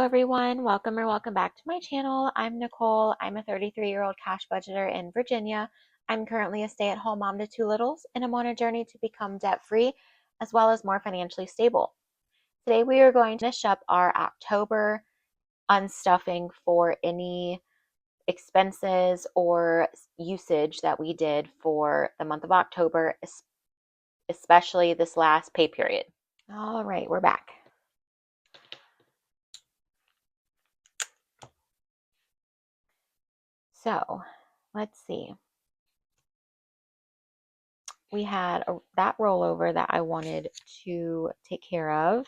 Hello everyone, welcome back to my channel. I'm Nicole. I'm a 33-year-old cash budgeter in Virginia. I'm currently a stay-at-home mom to two littles, and I'm on a journey to become debt-free as well as more financially stable. Today we are going to finish up our October unstuffing for any expenses or usage that we did for the month of October, especially this last pay period. All right, we're back. So let's see. We had that rollover that I wanted to take care of.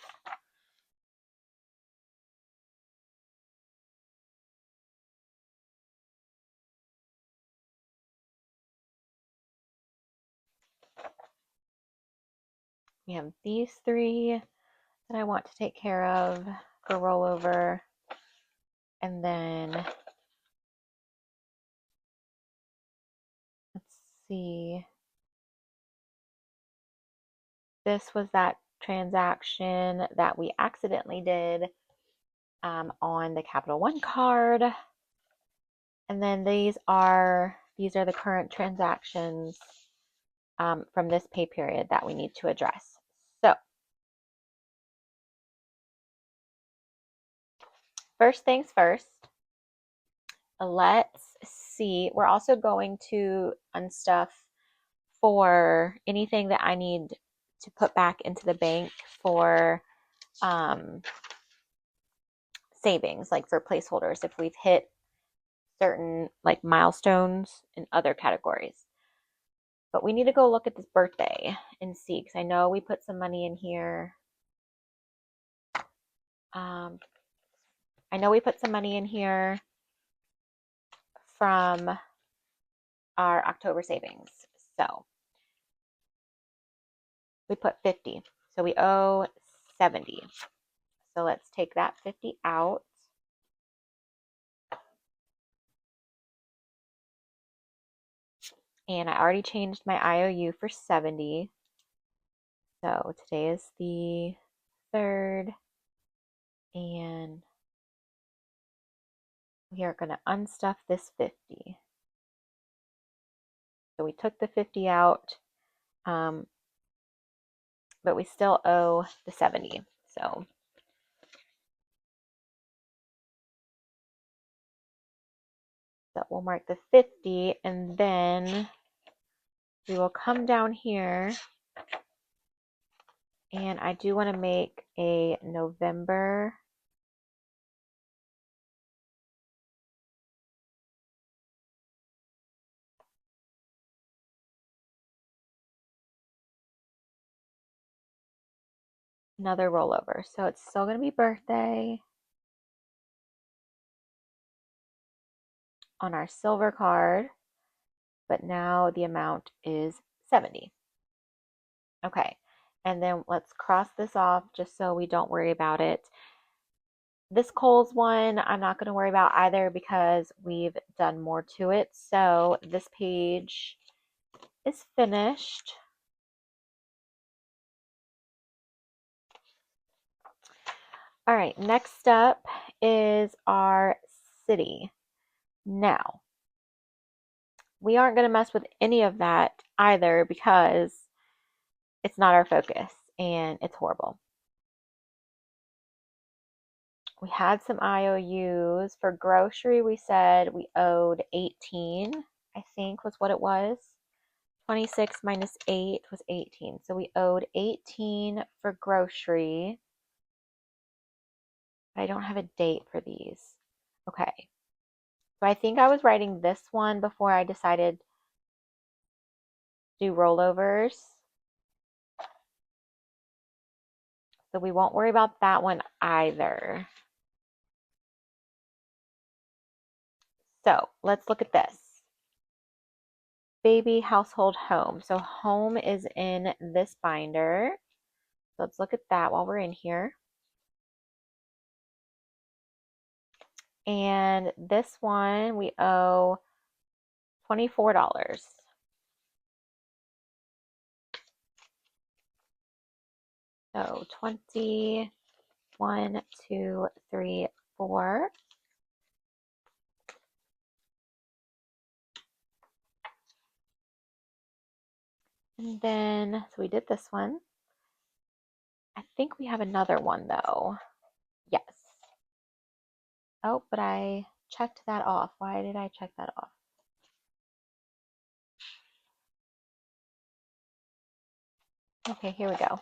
We have these three that I want to take care of for rollover. And then let's see. This was that transaction that we accidentally did on the Capital One card. And then these are the current transactions from this pay period that we need to address. So first things first, let's see. We're also going to unstuff for anything that I need to put back into the bank for savings, like for placeholders, if we've hit certain like milestones in other categories. But we need to go look at this birthday and see, because I know we put some money in here. I know we put some money in here from our October savings. So we put 50. So we owe 70. So let's take that 50 out. And I already changed my IOU for 70. So today is the 3rd. And we are going to unstuff this 50. So we took the 50 out, but we still owe the 70. So we'll mark the 50, and then we will come down here, and I do want to make a November another rollover. So it's still going to be birthday on our silver card, but now the amount is 70. Okay, and then let's cross this off just so we don't worry about it. This Kohl's one, I'm not going to worry about either because we've done more to it. So this page is finished. All right, next up is our city. Now, we aren't going to mess with any of that either because it's not our focus and it's horrible. We had some IOUs. For grocery, we said we owed 18, I think was what it was. 26 minus 8 was 18. So we owed 18 for grocery. I don't have a date for these. Okay. So I think I was writing this one before I decided to do rollovers. So we won't worry about that one either. So let's look at this. Baby, household, home. So home is in this binder. So let's look at that while we're in here. And this one we owe $24. So 20, 1, 2, 3, 4. And then, so we did this one. I think we have another one though. Yes. Oh, but I checked that off. Why did I check that off? Okay, here we go.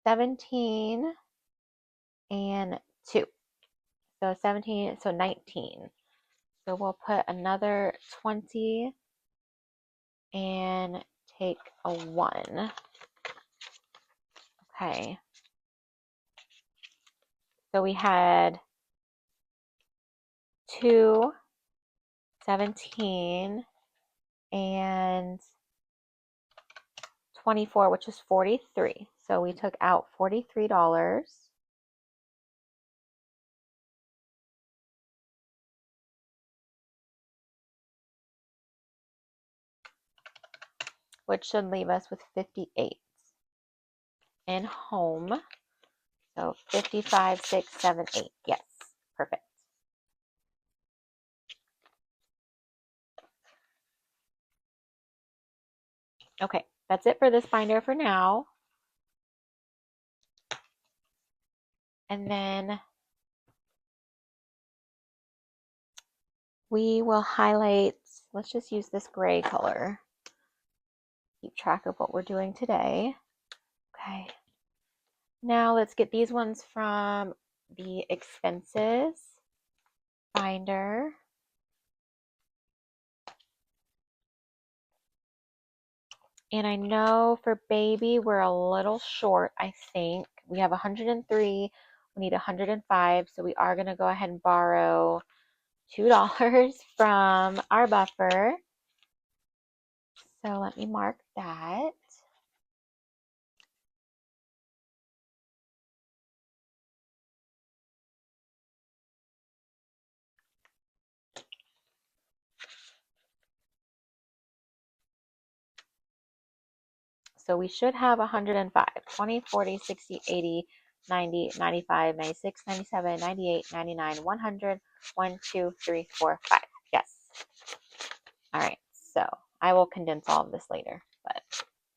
17 and 2. So 17, so 19. So we'll put another 20 and take a 1. Okay. So we had 2, 17, and 24, which is 43. So we took out $43. Which should leave us with 58 in home. So 55, 6, 7, 8. Yes, perfect. Okay, that's it for this binder for now. And then we will highlight, let's just use this gray color. Keep track of what we're doing today. Okay. Now let's get these ones from the expenses binder. And I know for baby, we're a little short, I think. We have 103, we need 105, so we are going to go ahead and borrow $2 from our buffer. So let me mark that. So we should have 105, 20, 40, 60, 80, 90, 95, 96, 97, 98, 99, 100, 1, 2, 3, 4, 5. Yes. All right. So I will condense all of this later, but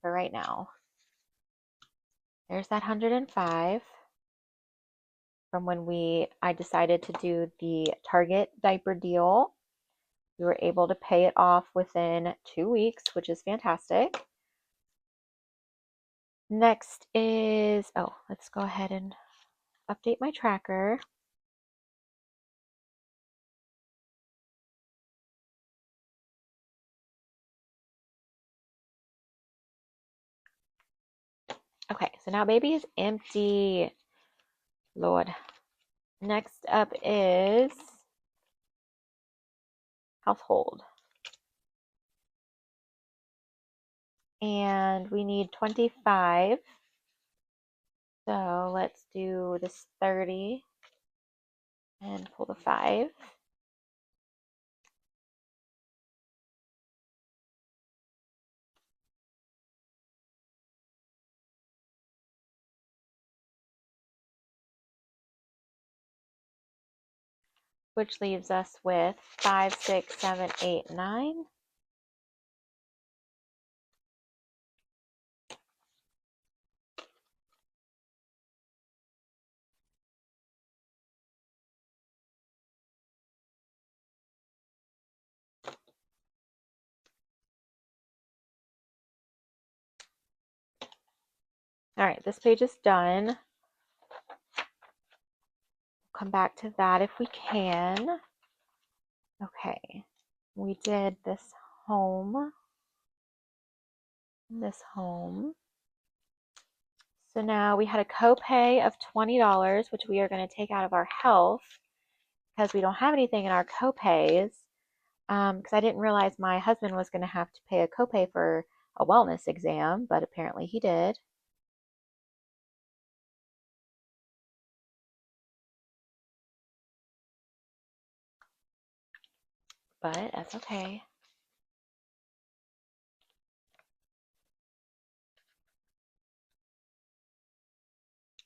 for right now, there's that 105 from when I decided to do the Target diaper deal. We were able to pay it off within 2 weeks, which is fantastic. Next is, let's go ahead and update my tracker. Okay, so now baby is empty. Lord. Next up is household. And we need 25. So let's do this 30 and pull the 5. Which leaves us with 5, 6, 7, 8, 9. All right, this page is done. Come back to that if we can. Okay, we did this home. So now we had a copay of $20, which we are going to take out of our health because we don't have anything in our copays. Because I didn't realize my husband was going to have to pay a copay for a wellness exam, but apparently he did. But that's okay.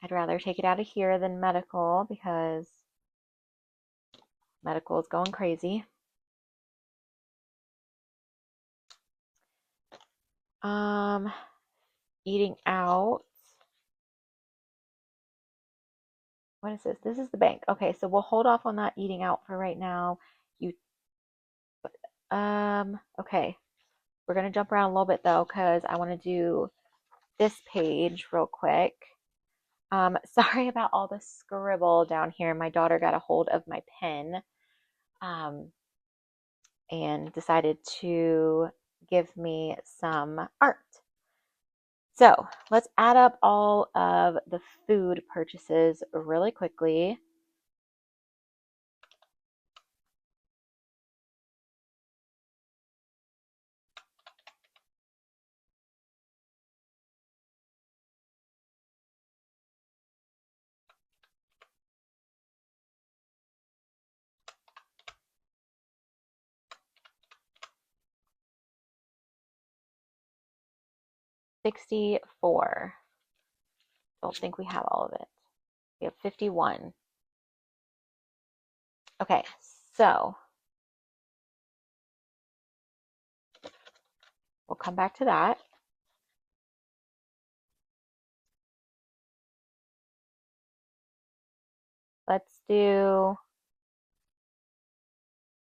I'd rather take it out of here than medical because medical is going crazy. Eating out. What is this? This is the bank. Okay, so we'll hold off on that eating out for right now. You, okay. We're gonna jump around a little bit though, because I want to do this page real quick. Sorry about all the scribble down here. My daughter got a hold of my pen, and decided to give me some art. So let's add up all of the food purchases really quickly. $64. Don't think we have all of it. We have 51. Okay, so we'll come back to that. Let's do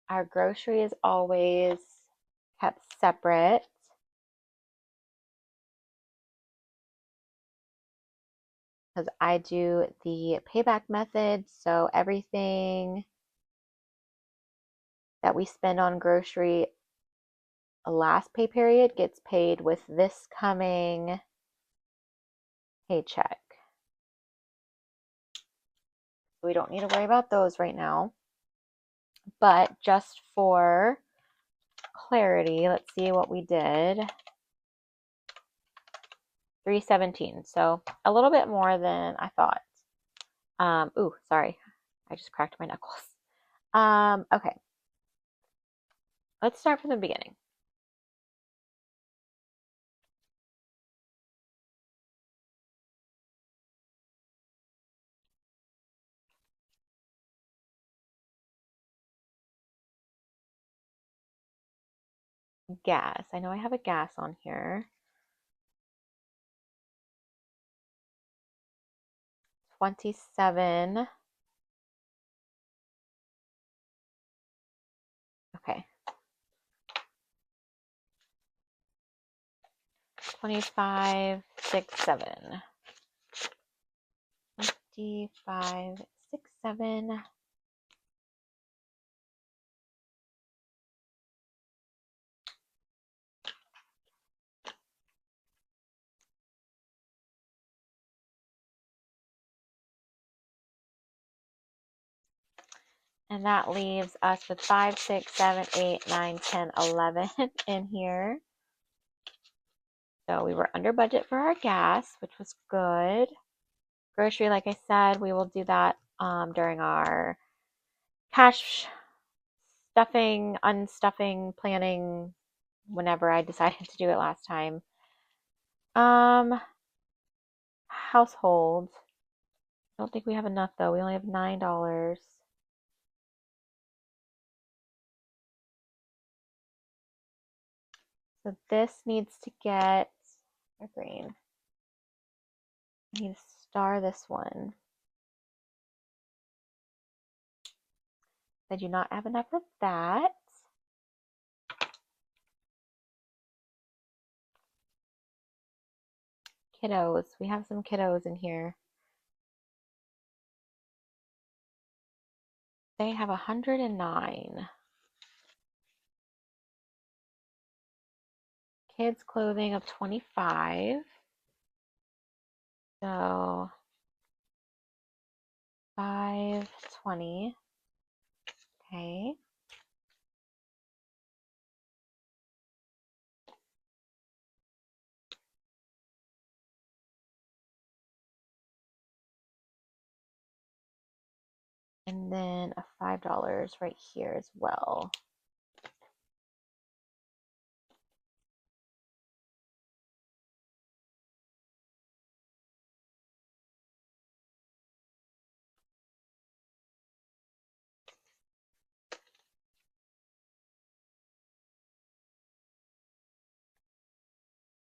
our grocery is always kept separate. Because I do the payback method, so everything that we spend on grocery last pay period gets paid with this coming paycheck. We don't need to worry about those right now. But just for clarity, let's see what we did. 317. So a little bit more than I thought. Ooh, sorry. I just cracked my knuckles. Okay. Let's start from the beginning. Gas. I know I have a gas on here. 27. Okay. 25, 6, 7. 25, 6, 7. And that leaves us with 5, 6, 7, 8, 9, 10, 11 in here. So we were under budget for our gas, which was good. Grocery, like I said, we will do that during our cash stuffing, unstuffing, planning, whenever I decided to do it last time. Household. I don't think we have enough though. We only have $9. So this needs to get a green. I need to star this one. I do not have enough of that. Kiddos. We have some kiddos in here. They have 109. Kids clothing of 25. So 520. Okay. And then a $5 right here as well.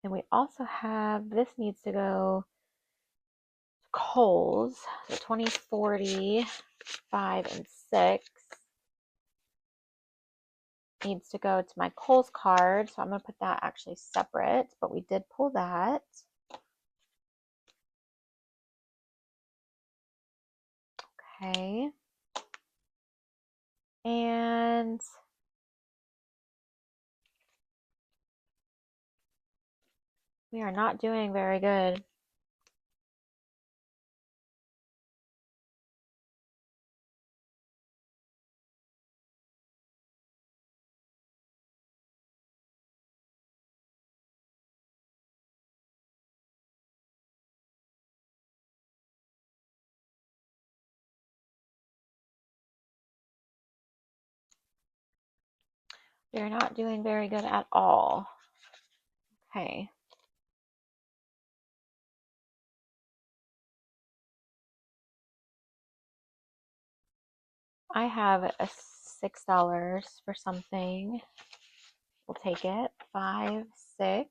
And we also have, this needs to go to Kohl's, so 20, 40, 5, and 6 needs to go to my Kohl's card. So I'm going to put that actually separate, but we did pull that. Okay. And we are not doing very good. We are not doing very good at all. Okay. I have a $6 for something. We'll take it. 5, 6.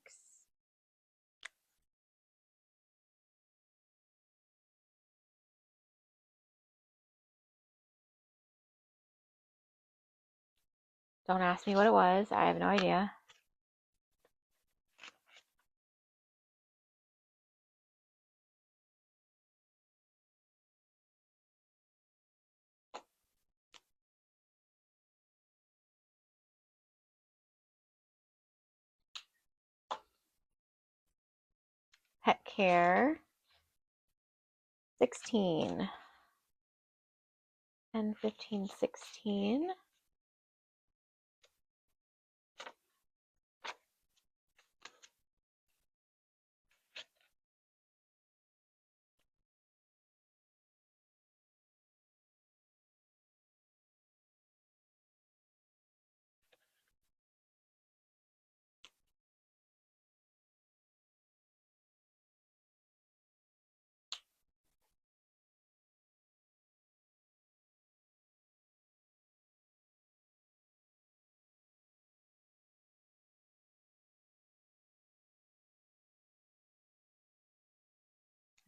Don't ask me what it was. I have no idea. Pet care. 16. 10, 15, 16.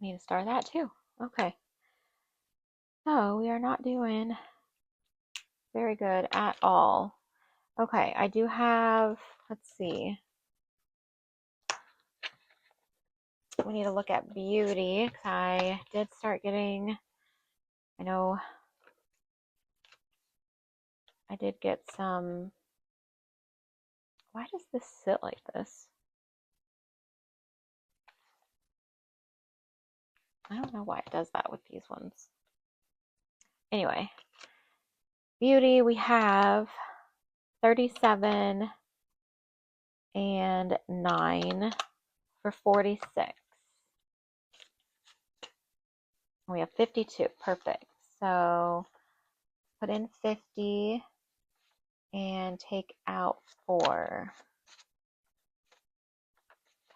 I need to start that too. Okay. So we are not doing very good at all. Okay, I do have, let's see. We need to look at beauty because I did start getting, I know I did get some. Why does this sit like this? I don't know why it does that with these ones. Anyway, beauty, we have 37 and 9 for 46. We have 52. Perfect. So put in 50 and take out 4.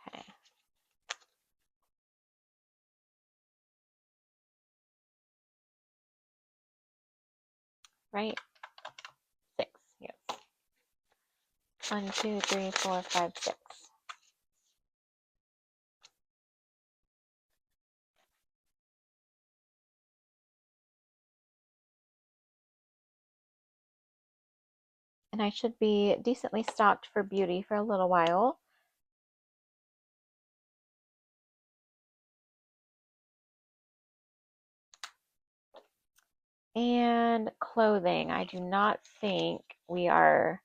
Okay. Right? 6. Yes. 1, 2, 3, 4, 5, 6. And I should be decently stocked for beauty for a little while. And clothing, I do not think we have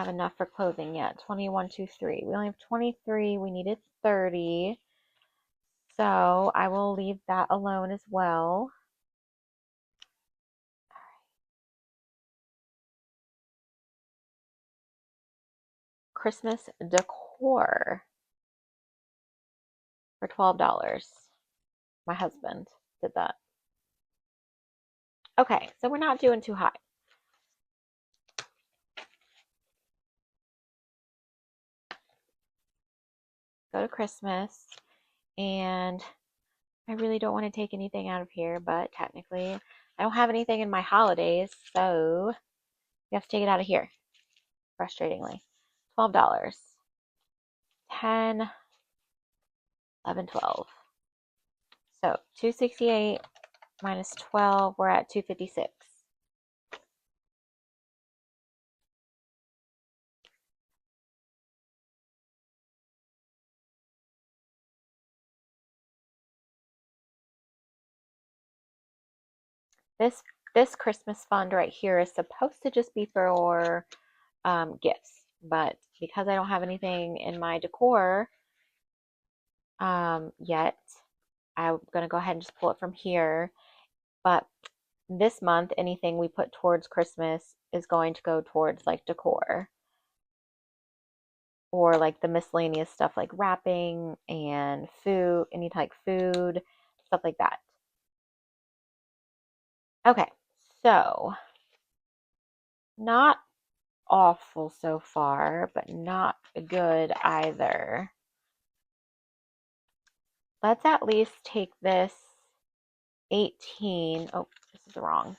enough for clothing yet. 21, 2, 3. We only have 23. We needed 30. So I will leave that alone as well. Christmas decor for $12. My husband did that. Okay, so we're not doing too high. Go to Christmas, and I really don't want to take anything out of here, but technically I don't have anything in my holidays, so we have to take it out of here, frustratingly. $12. 10, 11, 12. So 268 minus 12, we're at 256. This Christmas fund right here is supposed to just be for gifts, but because I don't have anything in my decor yet, I'm gonna go ahead and just pull it from here. But this month, anything we put towards Christmas is going to go towards like decor or like the miscellaneous stuff like wrapping and food, any type food, stuff like that. Okay, so not awful so far, but not good either. Let's at least take this 18. Oh, this is wrong.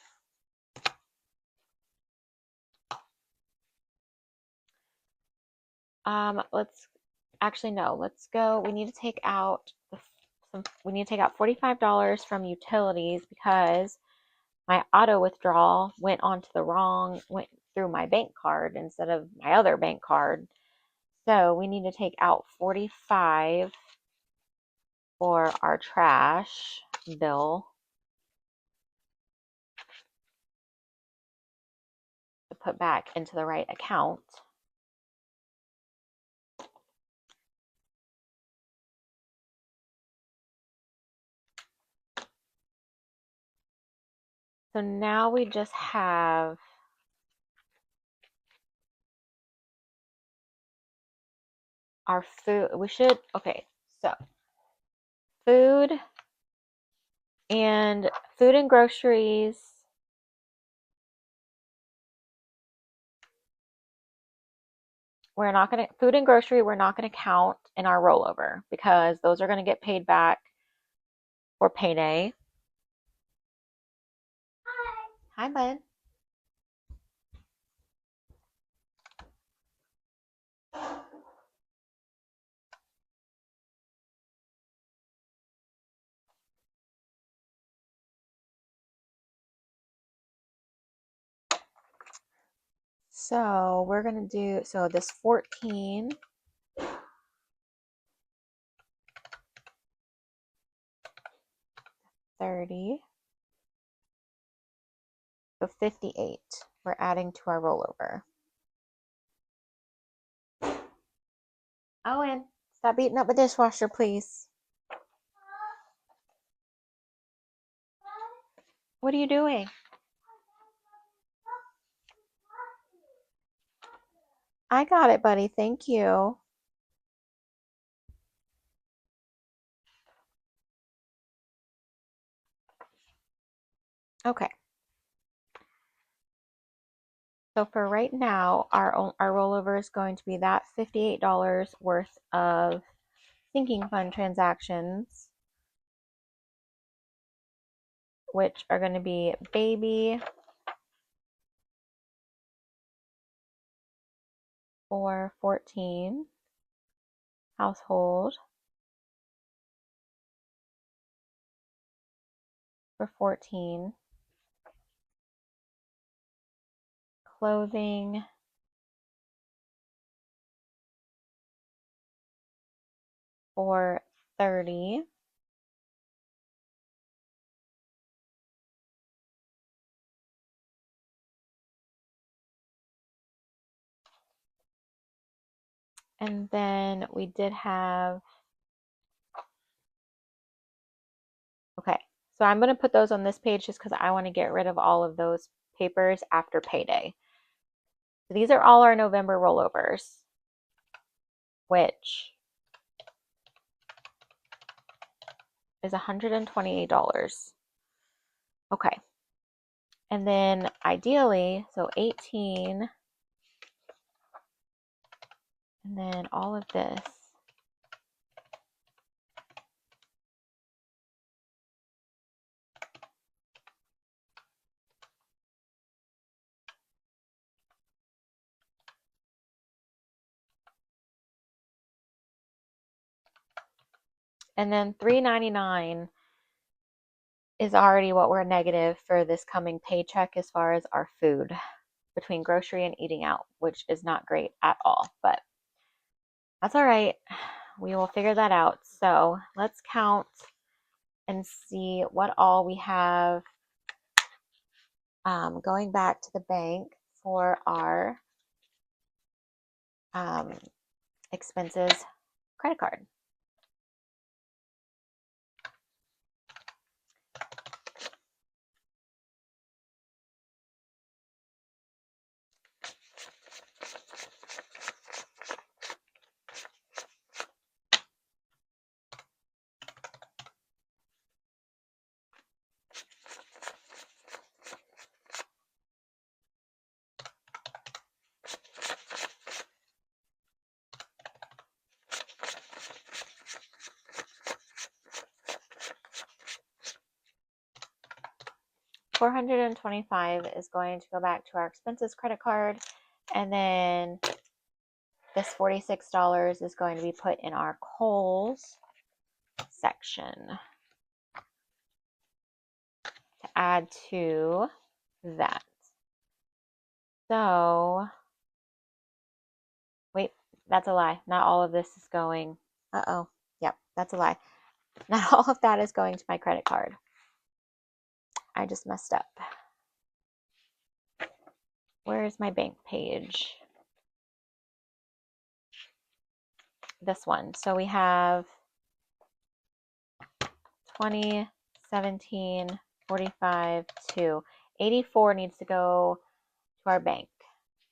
Let's actually no. Let's go. We need to take out we need to take out $45 from utilities because my auto withdrawal went through my bank card instead of my other bank card. So we need to take out 45 for our trash bill to put back into the right account. So now we just have our food. Okay, so food and groceries. Food and grocery, we're not going to count in our rollover because those are going to get paid back for payday. Hi, bud. So we're going to do, this 14, 30, so 58 we're adding to our rollover. Owen, stop beating up the dishwasher, please. What are you doing? I got it, buddy. Thank you. Okay. So for right now, our rollover is going to be that $58 worth of sinking fund transactions, which are going to be baby for 14, household for 14, clothing for 30, and then we did have, okay, so I'm going to put those on this page just because I want to get rid of all of those papers after payday. So these are all our November rollovers, which is $128. Okay. And then ideally, so 18, and then all of this. And then $3.99 is already what we're negative for this coming paycheck as far as our food between grocery and eating out, which is not great at all, but that's all right. We will figure that out. So let's count and see what all we have going back to the bank for our expenses credit card. $425 is going to go back to our expenses credit card, and then this $46 is going to be put in our Kohl's section to add to that. So, wait, that's a lie. Not all of this is going. Uh-oh. Yep, that's a lie. Not all of that is going to my credit card. I just messed up. Where is my bank page? This one. So we have 20, 17, 45, 2. 84 needs to go to our bank.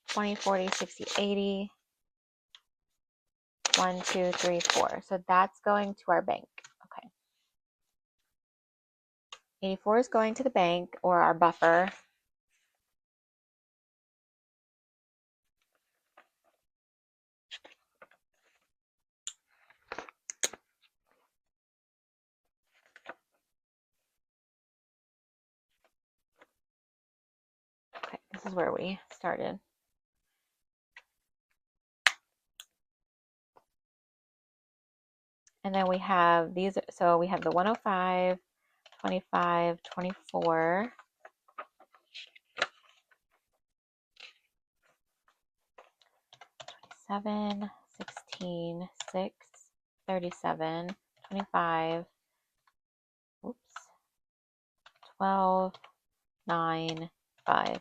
20, 40, 60, 80. 1, 2, 3, 4. So that's going to our bank. Okay. 84 is going to the bank or our buffer. Okay, this is where we started. And then we have these, so we have the 105, 25, 24, 27, 16, 6, 37, 25, oops, 12, 9, 5.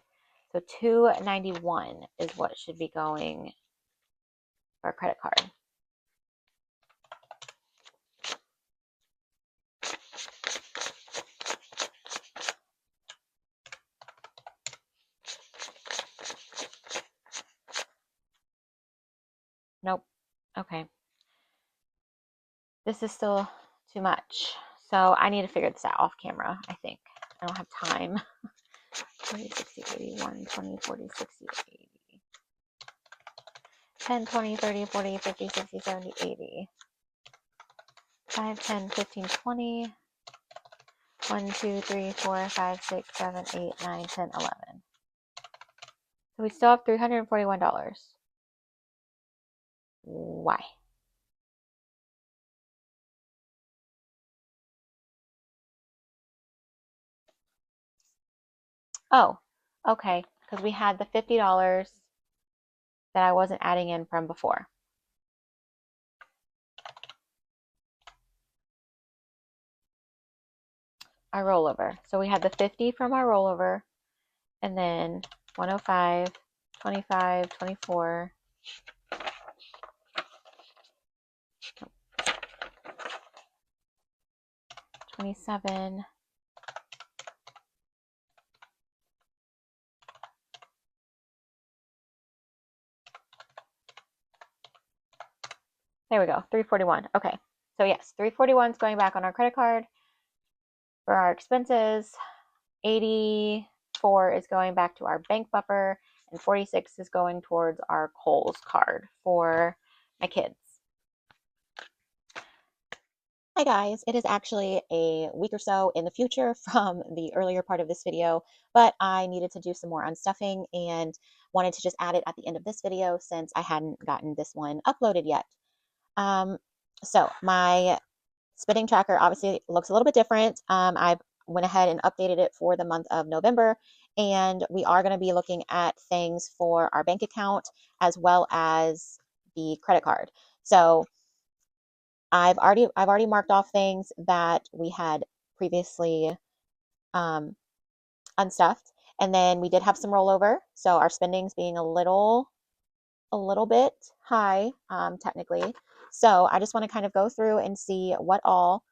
So 291 is what should be going for our credit card. Nope. Okay. This is still too much. So I need to figure this out off camera, I think. I don't have time. 20, 60, 80, 1, 20, 40, 60, 80. 10, 20, 30, 40, 50, 60, 70, 80. 5, 10, 15, 20. 1, 2, 3, 4, 5, 6, 7, 8, 9, 10, 11. So we still have $341. Why? Oh, okay. Because we had the $50 that I wasn't adding in from before. Our rollover. So we had the 50 from our rollover, and then 105, 25, 24, 27, there we go, 341. Okay, so yes, 341 is going back on our credit card for our expenses. 84 is going back to our bank buffer, and 46 is going towards our Kohl's card for my kids. Hi guys, it is actually a week or so in the future from the earlier part of this video, but I needed to do some more unstuffing and wanted to just add it at the end of this video since I hadn't gotten this one uploaded yet. So my spending tracker obviously looks a little bit different. I went ahead and updated it for the month of November, and we are going to be looking at things for our bank account as well as the credit card. So I've already marked off things that we had previously um, unstuffed, and then we did have some rollover. So our spending's being a little bit high, technically. So I just want to kind of go through and see what all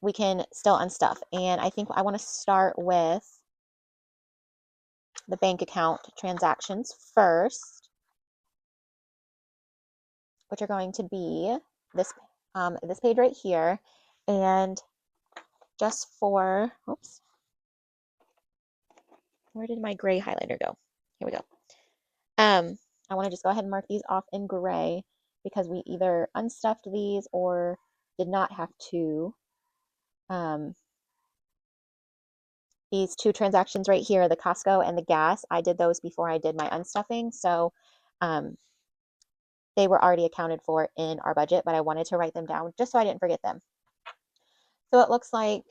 we can still unstuff. And I think I want to start with the bank account transactions first, which are going to be this this page right here. And just for, oops, where did my gray highlighter go? Here we go. I want to just go ahead and mark these off in gray because we either unstuffed these or did not have to. These two transactions right here, the Costco and the gas, I did those before I did my unstuffing. So um, they were already accounted for in our budget, but I wanted to write them down just so I didn't forget them. So it looks like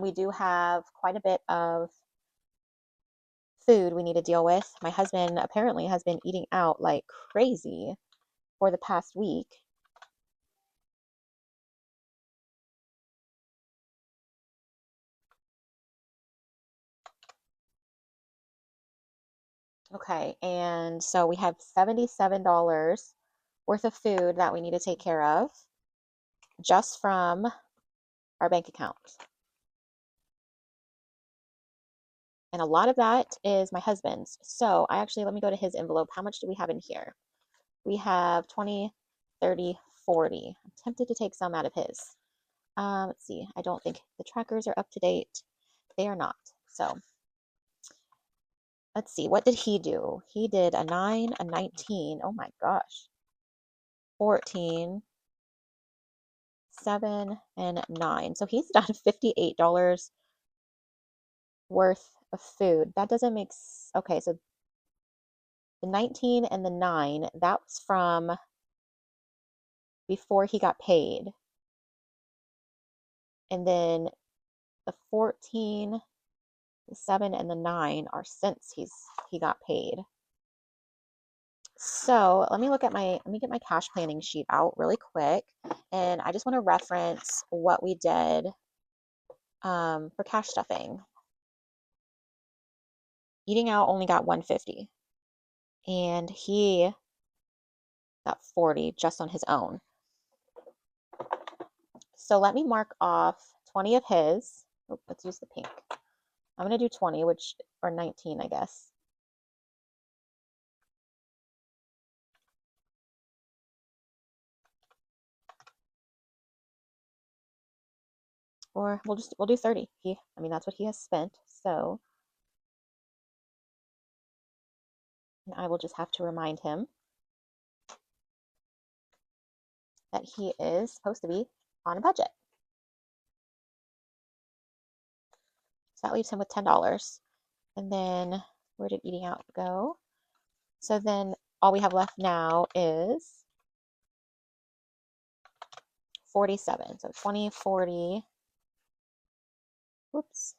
we do have quite a bit of food we need to deal with. My husband apparently has been eating out like crazy for the past week. Okay, and so we have $77 worth of food that we need to take care of just from our bank account. And a lot of that is my husband's. So let me go to his envelope. How much do we have in here? We have 20, 30, 40. I'm tempted to take some out of his. Let's see. I don't think the trackers are up to date. They are not. So let's see. What did he do? He did a 9, a 19. Oh my gosh. 14, 7, and 9. So he's done $58 worth of food. That doesn't make okay, so the 19 and the 9, that was from before he got paid. And then the 14, the 7, and the 9 are since he got paid. So let me get my cash planning sheet out really quick. And I just want to reference what we did for cash stuffing. Eating out only got 150, and he got 40 just on his own. So let me mark off 20 of his. Oh, let's use the pink. I'm going to do 20, or 19, I guess. Or we'll do 30. That's what he has spent. So, and I will just have to remind him that he is supposed to be on a budget. So that leaves him with $10. And then where did eating out go? So then all we have left now is 47. So 20, 40. Whoops.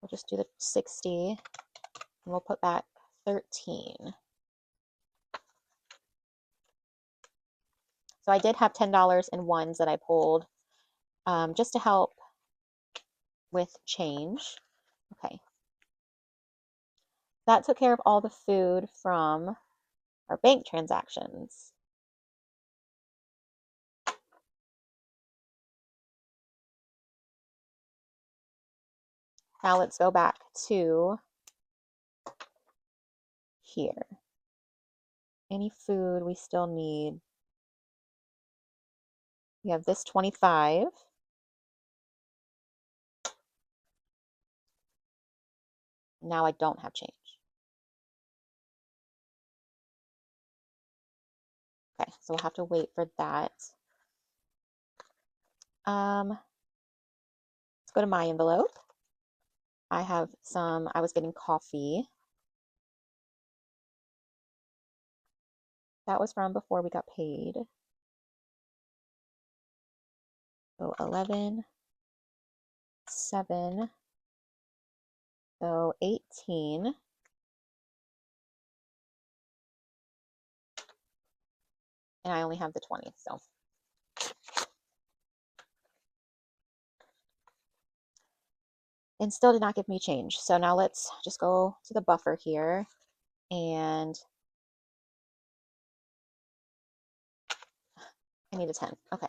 We'll just do the 60 and we'll put back 13. So I did have $10 in ones that I pulled just to help with change. Okay. That took care of all the food from our bank transactions. Now let's go back to here. Any food we still need. We have this 25. Now I don't have change. Okay, so we'll have to wait for that. Let's go to my envelope. I was getting coffee. That was from before we got paid. So 11, 7, so 18. And I only have the 20, so. And still did not give me change. So now let's just go to the buffer here, and I need a 10. Okay,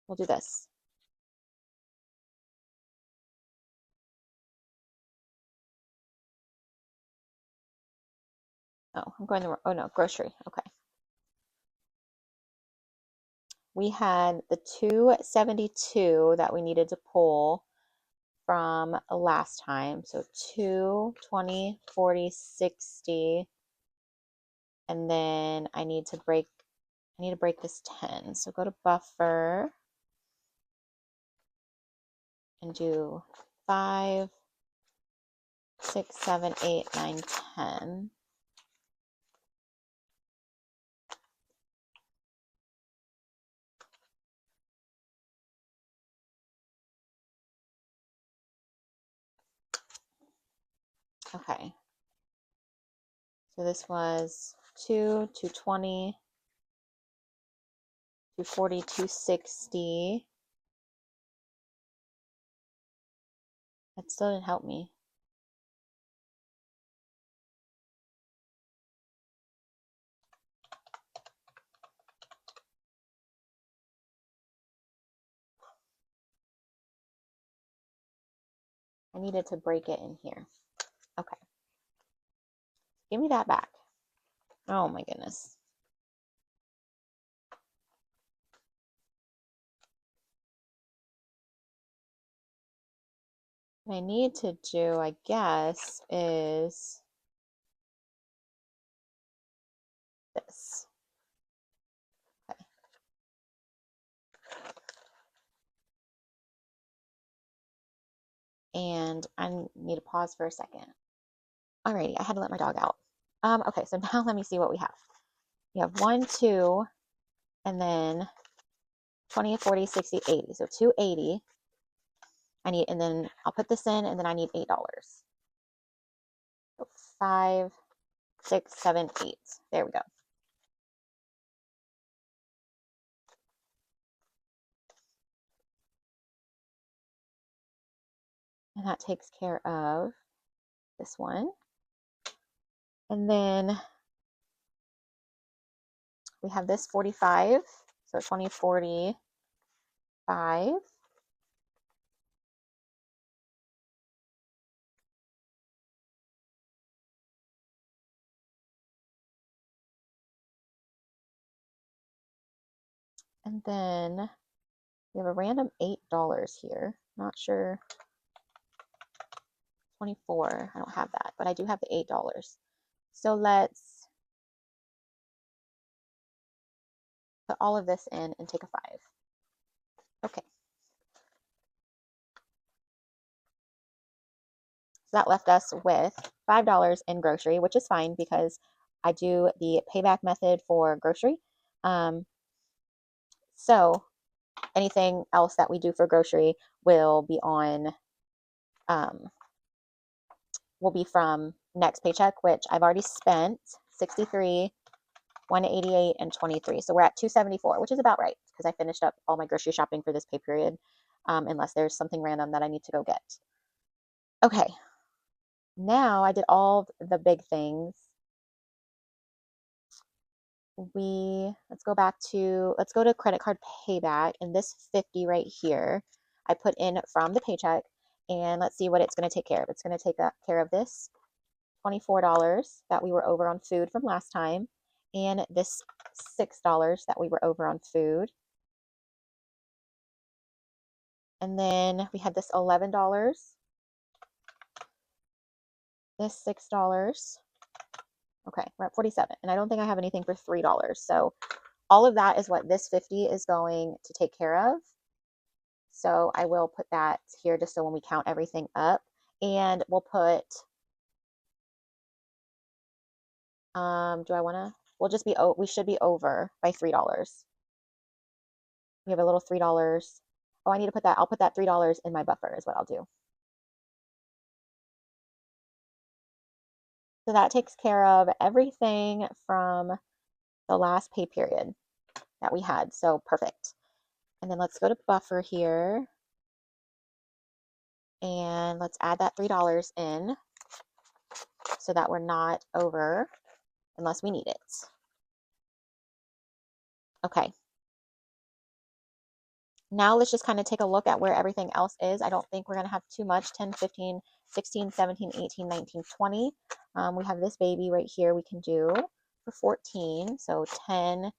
we'll do this. Oh, I'm going the wrong, oh no, grocery. Okay. We had the 272 that we needed to pull from last time. So 2, 20, 40, 60. And then I need to break this 10. So go to buffer and do 5, 6, 7, 8, 9, 10. Okay. So this was 2, 220, 240, 260. That still didn't help me. I needed to break it in here. Okay. Give me that back. Oh my goodness. What I need to do, I guess, is this. Okay. And I need to pause for a second. Alrighty, I had to let my dog out. Okay, so now let me see what we have. We have 1, 2, and then 20, 40, 60, 80. So 280. I need, and then I'll put this in, and then I need $8. So 5, 6, 7, 8. There we go. And that takes care of this one. And then we have this 45. So 20, 40, 5. And then we have a random $8 here. Not sure. 24. I don't have that, but I do have the $8. So let's put all of this in and take a 5. Okay. So that left us with $5 in grocery, which is fine because I do the payback method for grocery. So anything else that we do for grocery will be on, will be from next paycheck, which I've already spent 63, 188, and 23. So we're at 274, which is about right because I finished up all my grocery shopping for this pay period, unless there's something random that I need to go get. Okay, now I did all the big things. Let's go to credit card payback, and this 50 right here, I put in from the paycheck, and let's see what it's going to take care of. It's going to take care of this $24 that we were over on food from last time, and this $6 that we were over on food. And then we had this $11, this $6. Okay, we're at 47, and I don't think I have anything for $3. So all of that is what this 50 is going to take care of. So I will put that here just so when we count everything up, and we'll put, we should be over by $3. We have a little $3 Oh, I need to put that. I'll put that $3 in my buffer is what I'll do. So that takes care of everything from the last pay period that we had. So perfect. And then let's go to buffer here. And let's add that $3 in so that we're not over unless we need it. Okay. Now let's just kind of take a look at where everything else is. I don't think we're going to have too much. 10, 15, 16, 17, 18, 19, 20. We have this baby right here we can do for 14. So 10,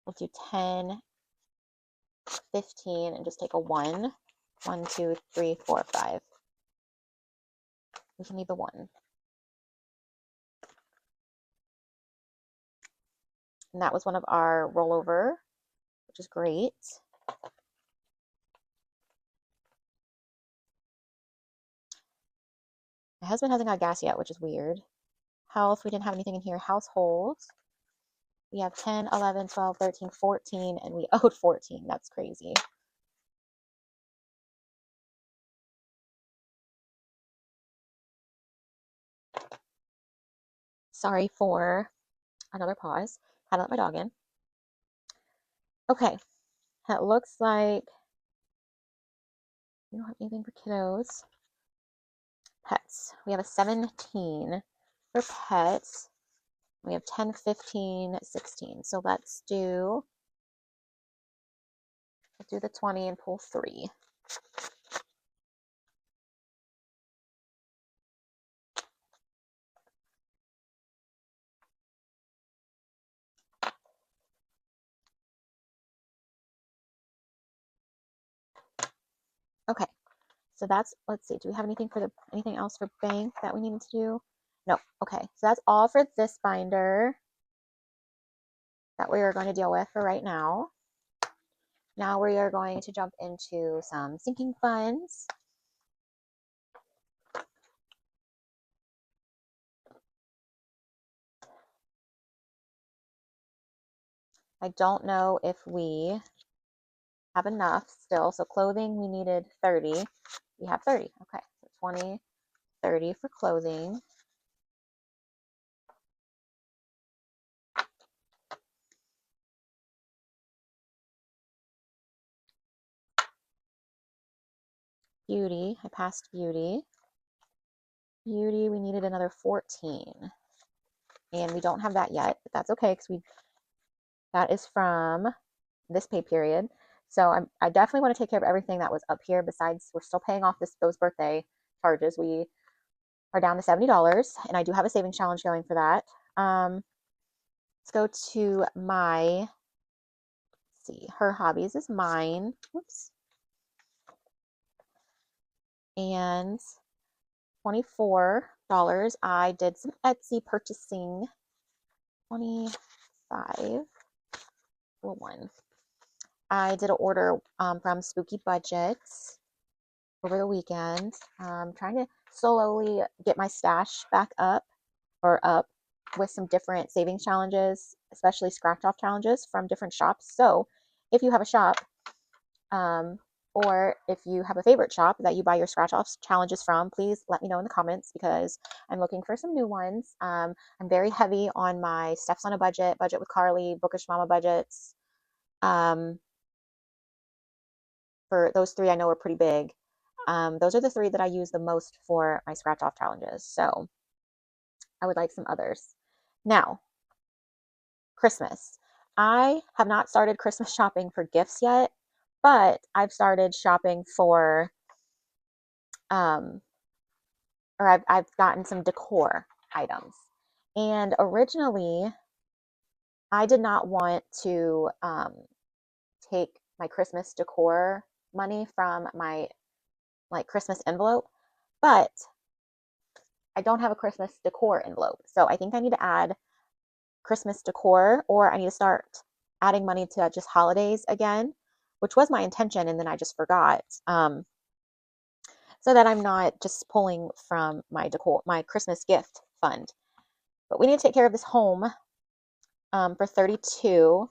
we'll do 10, 15, and just take a 1. 1, 2, 3, 4, 5. We can leave the 1. And that was one of our rollover, which is great. My husband hasn't got gas yet, which is weird. Health, we didn't have anything in here. Household, we have 10, 11, 12, 13, 14, and we owed 14. That's crazy. Sorry for another pause. Had to let my dog in. Okay, it looks like we don't have anything for kiddos. Pets, we have a 17 for pets. We have 10, 15, 16. So let's do the 20 and pull 3. Okay, so that's, let's see, do we have anything for anything else for bank that we needed to do? No. Okay, so that's all for this binder that we are going to deal with for right now. Now we are going to jump into some sinking funds. I don't know if we have enough still. So clothing, we needed 30. We have 30. Okay, so 20, 30 for clothing. Beauty, I passed beauty. Beauty, we needed another 14. And we don't have that yet, but that's okay because that is from this pay period. So I definitely want to take care of everything that was up here. Besides, we're still paying off those birthday charges. We are down to $70, and I do have a savings challenge going for that. Let's go to my, let's see, her hobbies is mine. Whoops. And $24. I did some Etsy purchasing. 25. 1. I did an order from Spooky Budgets over the weekend. Trying to slowly get my stash back up with some different savings challenges, especially scratch off challenges from different shops. So if you have a shop, or if you have a favorite shop that you buy your scratch off challenges from, please let me know in the comments because I'm looking for some new ones. I'm very heavy on my Steps on a Budget with Carly, Bookish Mama budgets. For those 3, I know are pretty big. Those are the 3 that I use the most for my scratch off challenges. So I would like some others. Now, Christmas. I have not started Christmas shopping for gifts yet, but I've started shopping for, or I've gotten some decor items. And originally, I did not want to take my Christmas decor money from my Christmas envelope, but I don't have a Christmas decor envelope. So I think I need to add Christmas decor, or I need to start adding money to just holidays again, which was my intention, and then I just forgot. So that I'm not just pulling from my Christmas gift fund. But we need to take care of this home for 32.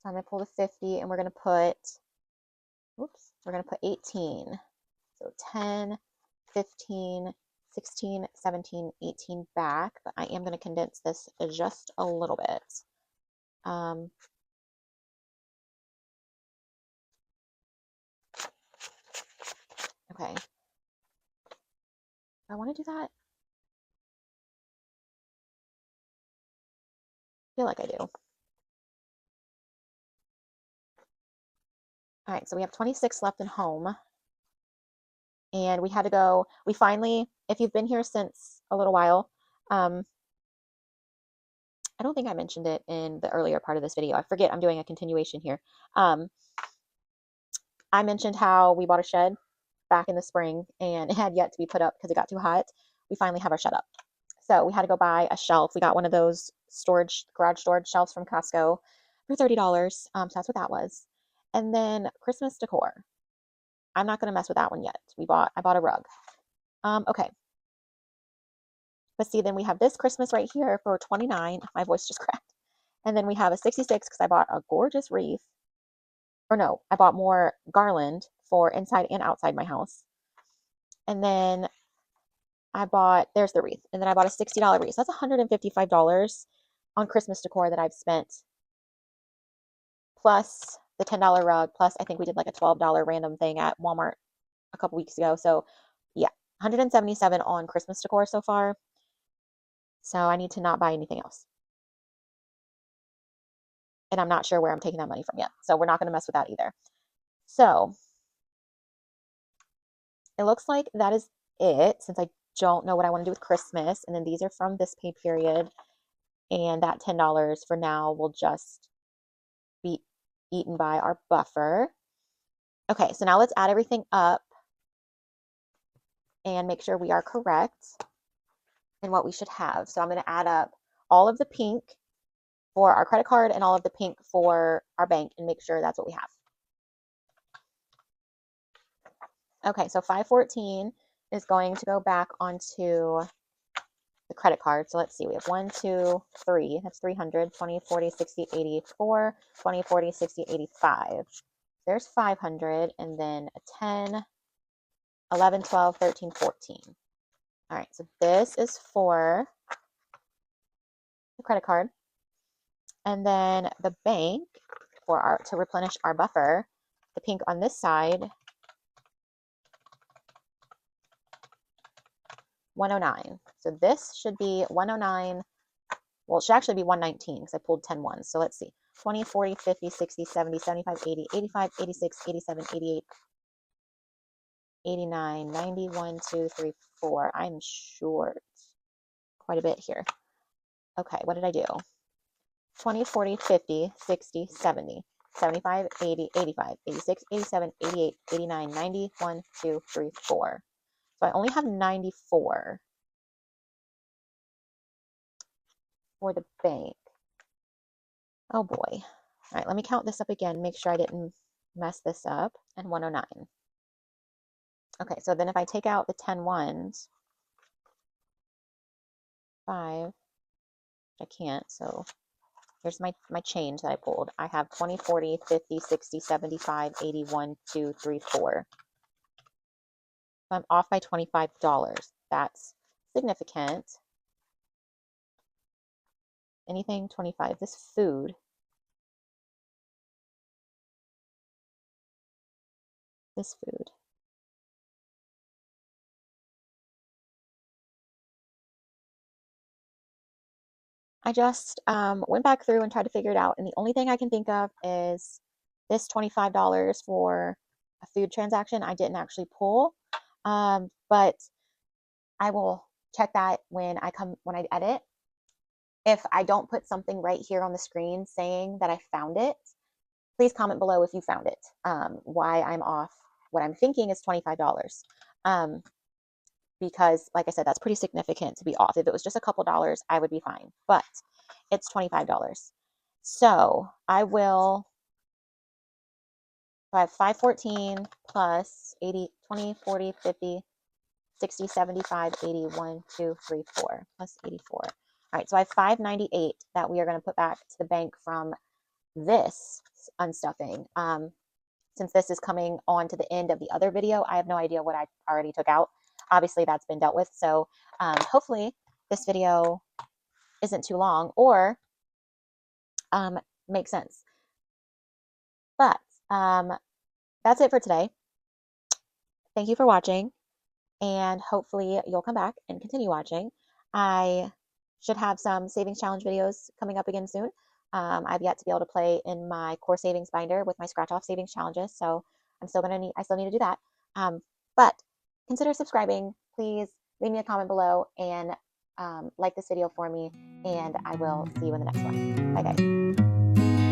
So I'm going to pull the 50 and we're going to put, oops, we're going to put 18. So 10, 15, 16, 17, 18 back, but I am going to condense this just a little bit. Okay. I want to do that. I feel like I do. All right, so we have 26 left in home. And we had to go, we finally, if you've been here since a little while, I don't think I mentioned it in the earlier part of this video. I forget I'm doing a continuation here. I mentioned how we bought a shed back in the spring and it had yet to be put up because it got too hot. We finally have our shed up. So we had to go buy a shelf. We got one of those garage storage shelves from Costco for $30. So that's what that was. And then Christmas decor. I'm not going to mess with that one yet. I bought a rug. Okay. But see, then we have this Christmas right here for $29. My voice just cracked. And then we have a $66 because I bought a gorgeous wreath. Or no, I bought more garland for inside and outside my house. And then there's the wreath. And then I bought a $60 wreath. So that's $155 on Christmas decor that I've spent. Plus the $10 rug. Plus I think we did like a $12 random thing at Walmart a couple weeks ago. So yeah, $177 on Christmas decor so far. So I need to not buy anything else. And I'm not sure where I'm taking that money from yet. So we're not going to mess with that either. So it looks like that is it, since I don't know what I want to do with Christmas. And then these are from this pay period. And that $10 for now will just be eaten by our buffer. Okay, so now let's add everything up and make sure we are correct in what we should have. So I'm going to add up all of the pink for our credit card and all of the pink for our bank and make sure that's what we have. Okay, so 514 is going to go back onto the credit card. So let's see, we have 1, 2, 3, that's 300, 20, 40, 60, 84, 20, 40, 60, 85. There's 500, and then a 10, 11, 12, 13, 14. All right, so this is for the credit card. And then the bank to replenish our buffer, the pink on this side, 109. So this should be 109. Well, it should actually be 119 because I pulled 10 ones. So let's see. 20, 40, 50, 60, 70, 75, 80, 85, 86, 87, 88, 89, 90, 1, 2, 3, 4. I'm short quite a bit here. Okay, what did I do? 20, 40, 50, 60, 70, 75, 80, 85, 86, 87, 88, 89, 90, 1, 2, 3, 4. So I only have 94 for the bank. Oh boy. All right, let me count this up again, make sure I didn't mess this up. And 109. Okay, so then if I take out the 10 ones, 5, I can't, so here's my change that I pulled. I have 20, 40, 50, 60, 75, 81, 2, 3, 4. So I'm off by $25. That's significant. Anything 25. This food. This food. I just went back through and tried to figure it out. And the only thing I can think of is this $25 for a food transaction I didn't actually pull. But I will check that when I edit. If I don't put something right here on the screen saying that I found it, please comment below if you found it. Why I'm off. What I'm thinking is $25. Because like I said, that's pretty significant to be off. If it was just a couple dollars, I would be fine. But it's $25. So I have 514 plus 80, 20, 40, 50, 60, 75, 80, 1, 2, 3, 4, plus 84. All right, so I have 598 that we are going to put back to the bank from this unstuffing. Since this is coming on to the end of the other video, I have no idea what I already took out. Obviously, that's been dealt with. So hopefully this video isn't too long or makes sense. But that's it for today. Thank you for watching, and hopefully you'll come back and continue watching. I should have some savings challenge videos coming up again soon. I've yet to be able to play in my core savings binder with my scratch off savings challenges, so I still need to do that. But consider subscribing. Please leave me a comment below and like this video for me, and I will see you in the next one. Bye guys.